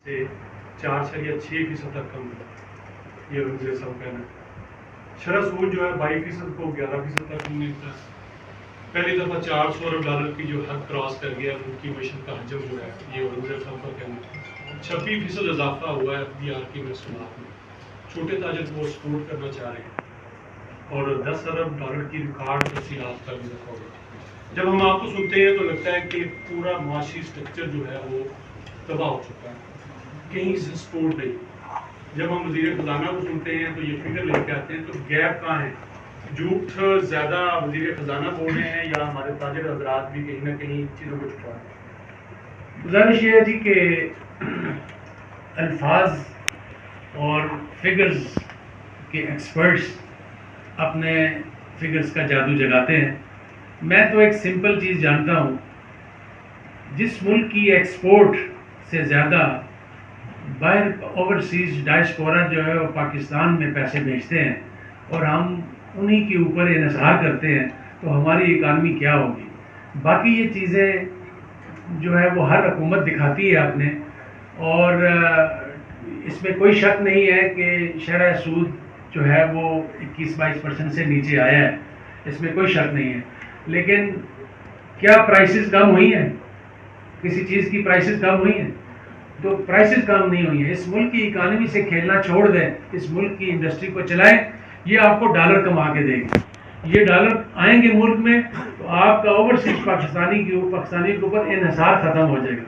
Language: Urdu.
سے 4.6% تک کم ہوا، یہ وزیر صاحب کہنا ہے۔ شرح سود جو ہے 22% کو 11% تک کم ملتا ہے۔ پہلی دفعہ 400 ارب ڈالر کی جو حد کراس کر گیا ملک کی معیشت کا حجم جو ہے، یہ وزیر صاحب کا کہنا ہے۔ 26% اضافہ ہوا ہے FDR کی محصولات میں، چھوٹے تاجر کو سپورٹ کرنا چاہ رہے ہیں، اور 10 ارب ڈالر کی ریکارڈ تفصیلات کا بھی رکھا ہوا ہے۔ جب ہم آپ کو سنتے ہیں تو لگتا ہے کہ پورا معاشی سٹرکچر جو ہے وہ تباہ ہو چکا ہے، کہیں سے سپورٹ نہیں۔ جب ہم وزیر خزانہ کو سنتے ہیں تو یہ فکر لے کے آتے ہیں، تو گیپ کہاں ہے؟ جھوٹ زیادہ وزیر خزانہ بول رہے ہیں یا ہمارے تاجر حضرات بھی کہیں نہ کہیں چیزوں کو چھپا رہے ہیں؟ گزارش یہ ہے جی کہ الفاظ اور فگرز کے ایکسپرٹس اپنے فگرز کا جادو جگاتے ہیں۔ میں تو ایک سمپل چیز جانتا ہوں، جس ملک کی ایکسپورٹ سے زیادہ باہر اوورسیز ڈائسپورا جو ہے وہ پاکستان میں پیسے بھیجتے ہیں اور ہم انہی کے اوپر انحصار کرتے ہیں، تو ہماری اکانومی کیا ہوگی؟ باقی یہ چیزیں جو ہے وہ ہر حکومت دکھاتی ہے اپنے، اور اس میں کوئی شک نہیں ہے کہ شرح سود جو ہے وہ 21-22% سے نیچے آیا ہے، اس میں کوئی شک نہیں ہے۔ لیکن کیا پرائسز کم ہوئی ہیں؟ کسی چیز کی پرائسز کم ہوئی ہیں؟ تو پرائسز کم نہیں ہوئی ہیں۔ اس ملک کی اکانومی سے کھیلنا چھوڑ دیں، اس ملک کی انڈسٹری کو چلائیں، یہ آپ کو ڈالر کما کے دے گی۔ یہ ڈالر آئیں گے ملک میں تو آپ کا اوورسیز پاکستانی کے اوپر انحصار ختم ہو جائے گا۔